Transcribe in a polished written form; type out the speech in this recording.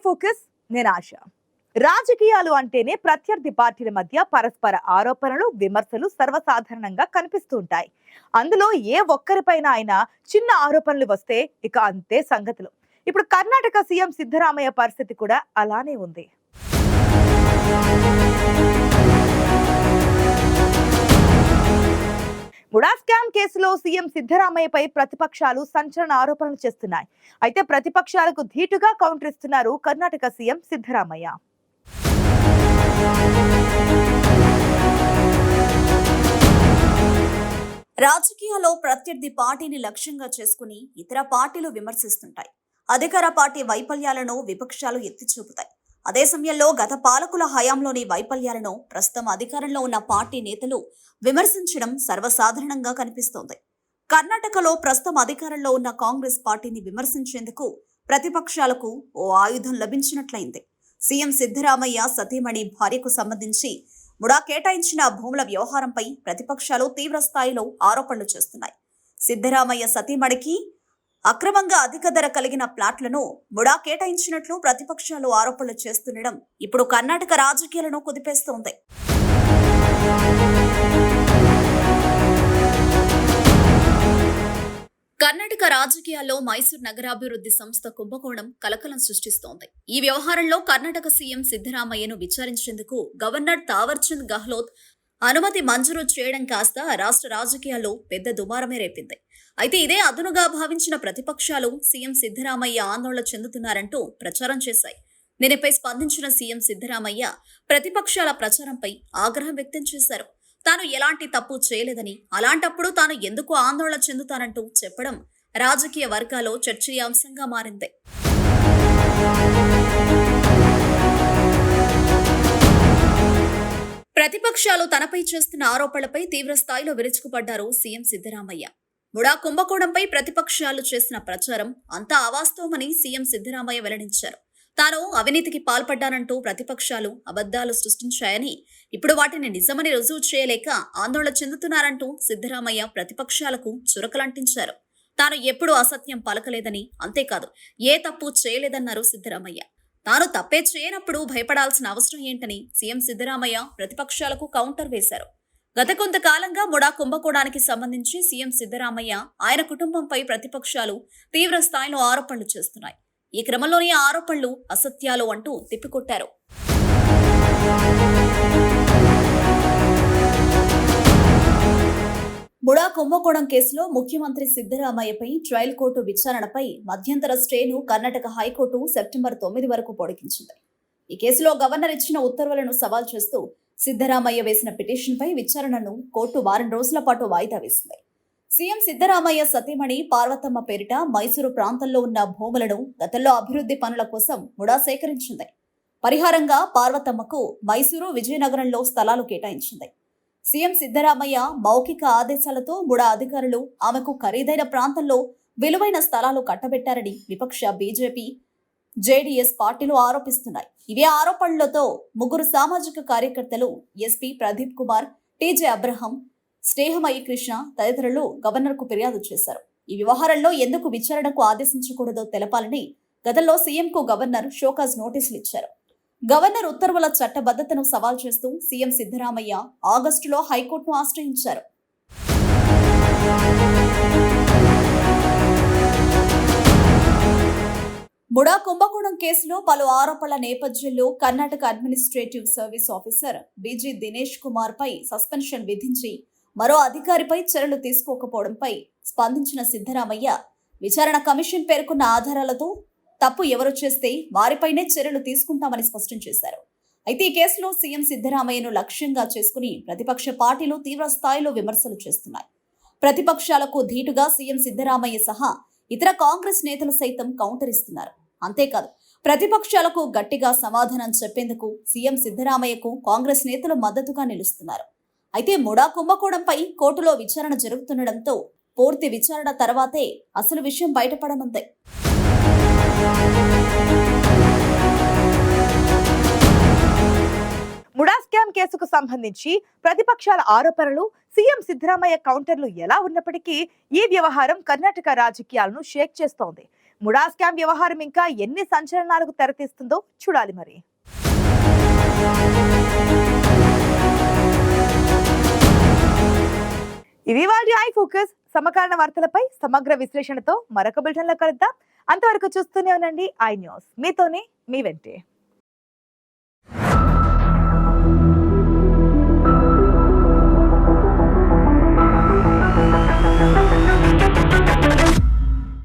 Focus నేను ఆశ. రాజకీయాలు అంటేనే ప్రత్యర్థి పార్టీల మధ్య పరస్పర ఆరోపణలు విమర్శలు సర్వసాధారణంగా కనిపిస్తూ ఉంటాయి. అందులో ఏ ఒక్కరిపైన అయినా చిన్న ఆరోపణలు వస్తే ఇక అంతే సంగతులు. ఇప్పుడు కర్ణాటక సీఎం సిద్ధరామయ్య పరిస్థితి కూడా అలానే ఉంది. ముడా స్కామ్ కేసులో సీఎం సిద్ధరామయ్యపై ప్రతిపక్షాలు సంచలన ఆరోపణలు చేస్తున్నాయి. అయితే ప్రతిపక్షాలకు ధీటుగా కౌంటర్ ఇస్తున్నారు కర్ణాటక సీఎం సిద్ధరామయ్య. రాజకీయాల్లో ప్రత్యర్థి పార్టీని లక్ష్యంగా చేసుకుని ఇతర పార్టీలు విమర్శిస్తుంటాయి. అధికార పార్టీ వైఫల్యాలను విపక్షాలు ఎత్తి చూపుతాయి. అదే సమయంలో గత పాలకుల హయాంలోని వైఫల్యాలను ప్రస్తుతం అధికారంలో ఉన్న పార్టీ నేతలు విమర్శించడం సర్వసాధారణంగా కనిపిస్తోంది. కర్ణాటకలో ప్రస్తుతం అధికారంలో ఉన్న కాంగ్రెస్ పార్టీని విమర్శించేందుకు ప్రతిపక్షాలకు ఓ ఆయుధం లభించినట్లయింది. సీఎం సిద్ధరామయ్య సతీమణి భార్యకు సంబంధించి ముడా కేటాయించిన భూముల వ్యవహారంపై ప్రతిపక్షాలు తీవ్ర స్థాయిలో ఆరోపణలు చేస్తున్నాయి. సిద్ధరామయ్య సతీమణికి అక్రమంగా అధిక ధర కలిగిన ప్లాట్లను ముడా కేటాయించినట్లు ప్రతిపక్షాలు ఆరోపణలు చేస్తుండడం ఇప్పుడు కర్ణాటక రాజకీయాలను కుదిపేస్తోంది. కర్ణాటక రాజకీయాల్లో మైసూర్ నగరాభివృద్ధి సంస్థ కుంభకోణం కలకలం సృష్టిస్తోంది. ఈ వ్యవహారంలో కర్ణాటక సీఎం సిద్ధరామయ్యను విచారించేందుకు గవర్నర్ తావర్చంద్ గెహ్లోట్ అనుమతి మంజూరు చేయడం కాస్త రాష్ట్ర రాజకీయాల్లో పెద్ద దుమారమే రేపింది. అయితే ఇదే అదునుగా భావించిన ప్రతిపక్షాలు సీఎం సిద్ధరామయ్య ఆందోళన చెందుతున్నారంటూ ప్రచారం చేశాయి. దీనిపై స్పందించిన సీఎం సిద్ధరామయ్య ప్రతిపక్షాల ప్రచారంపై ఆగ్రహం వ్యక్తం చేశారు. తాను ఎలాంటి తప్పు చేయలేదని, అలాంటప్పుడు తాను ఎందుకు ఆందోళన చెందుతానంటూ చెప్పడం రాజకీయ వర్గాల్లో చర్చనీయాంశంగా మారింది. ప్రతిపక్షాలు తనపై చేస్తున్న ఆరోపణలపై తీవ్ర స్థాయిలో విరుచుకుపడ్డారు సీఎం సిద్ధరామయ్య. ముడా కుంభకోణంపై ప్రతిపక్షాలు చేసిన ప్రచారం అంతా అవాస్తవమని సీఎం సిద్ధరామయ్య వెల్లడించారు. తాను అవినీతికి పాల్పడ్డానంటూ ప్రతిపక్షాలు అబద్ధాలు సృష్టించాయని, ఇప్పుడు వాటిని నిజమని రుజువు చేయలేక ఆందోళన చెందుతున్నారంటూ సిద్ధరామయ్య ప్రతిపక్షాలకు చురకలంటించారు. తాను ఎప్పుడూ అసత్యం పలకలేదని, అంతేకాదు ఏ తప్పు చేయలేదన్నారు సిద్ధరామయ్య. తాను తప్పే చేయనప్పుడు భయపడాల్సిన అవసరం ఏంటని సీఎం సిద్ధరామయ్య ప్రతిపక్షాలకు కౌంటర్ వేశారు. గత కొంతకాలంగా ముడా కుంభకోణానికి సంబంధించి సీఎం సిద్ధరామయ్య, ఆయన కుటుంబంపై ప్రతిపక్షాలు తీవ్ర స్థాయిలో ఆరోపణలు చేస్తున్నాయి. ఈ క్రమంలోని ఆరోపణలు అసత్యాలు అంటూ తిప్పికొట్టారు. ముడా కుంభకోణం కేసులో ముఖ్యమంత్రి సిద్ధరామయ్యపై ట్రయల్ కోర్టు విచారణపై మధ్యంతర స్టేను కర్ణాటక హైకోర్టు సెప్టెంబర్ 9 వరకు పొడిగించింది. ఈ కేసులో గవర్నర్ ఇచ్చిన ఉత్తర్వులను సవాల్ చేస్తూ సిద్ధరామయ్య వేసిన పిటిషన్పై విచారణను కోర్టు వారం రోజుల పాటు వాయిదా వేసింది. సీఎం సిద్ధరామయ్య సతీమణి పార్వతమ్మ పేరిట మైసూరు ప్రాంతంలో ఉన్న భూములను గతంలో అభివృద్ధి పనుల కోసం ముడా సేకరించింది. పరిహారంగా పార్వతమ్మకు మైసూరు విజయనగరంలో స్థలాలు కేటాయించింది. సీఎం సిద్ధరామయ్య మౌఖిక ఆదేశాలతో ముడా అధికారులు ఆమెకు ఖరీదైన ప్రాంతంలో విలువైన స్థలాలు కట్టబెట్టారని విపక్ష బీజేపీ, జేడీఎస్ పార్టీలు ఆరోపిస్తున్నాయి. ఇవే ఆరోపణలతో ముగ్గురు సామాజిక కార్యకర్తలు SP Pradeep Kumar, TJ Abraham, Snehamayi Krishna తదితరులు గవర్నర్కు ఫిర్యాదు చేశారు. ఈ వ్యవహారంలో ఎందుకు విచారణకు ఆదేశించకూడదో తెలపాలని గతంలో సీఎంకు గవర్నర్ షోకాజ్ నోటీసులు ఇచ్చారు. గవర్నర్ ఉత్తర్వుల చట్టబద్ధతను సవాల్ చేస్తూ సీఎం సిద్ధరామయ్య ఆగస్టులో హైకోర్టును ఆశ్రయించారు. ముడా కుంభకోణం కేసులో పలు ఆరోపణల నేపథ్యంలో Karnataka administrative service officer BG Dinesh Kumar పై సస్పెన్షన్ విధించి మరో అధికారిపై చర్యలు తీసుకోకపోవడంపై స్పందించిన సిద్ధరామయ్య, విచారణ కమిషన్ పేర్కొన్న ఆధారాలతో తప్పు ఎవరు చేస్తే వారిపైనే చర్యలు తీసుకుంటామని స్పష్టం చేశారు. అయితే ఈ కేసులో సీఎం సిద్ధరామయ్యను లక్ష్యంగా చేసుకుని ప్రతిపక్ష పార్టీలు తీవ్ర స్థాయిలో విమర్శలు చేస్తున్నాయి. ప్రతిపక్షాలకు ధీటుగా సీఎం సిద్ధరామయ్య సహా ఇతర కాంగ్రెస్ నేతలు సైతం కౌంటర్ ఇస్తున్నారు. అంతేకాదు, ప్రతిపక్షాలకు గట్టిగా సమాధానం చెప్పేందుకు సీఎం సిద్ధరామయ్యకు కాంగ్రెస్ నేతలు మద్దతుగా నిలుస్తున్నారు. అయితే ముడా కుంభకోణంపై కోర్టులో విచారణ జరుగుతుండటంతో పూర్తి విచారణ తర్వాతే అసలు విషయం బయటపడనుంది. ముడా స్కామ్ కేసుకు సంబంధించి ప్రతిపక్షాల ఆరోపణలు, సీఎం సిద్ధరామయ్య కౌంటర్లు ఎలా ఉన్నప్పటికీ ఈ వ్యవహారం కర్ణాటక రాజకీయాలను షేక్ చేస్తోంది. ముడా స్కామ్ వ్యవహారం ఇంకా ఎన్ని సంచలనాలకు తెరతీస్తుందో చూడాలి మరి. ఇది వాటి ఐ ఫోకస్. సమకాలీన వార్తలపై సమగ్ర విశ్లేషణతో మరొక బులెటిన్లో కలుద్దాం. అంతవరకు చూస్తూనే ఉండండి ఐ న్యూస్. మీతోనే మీ వెంటే.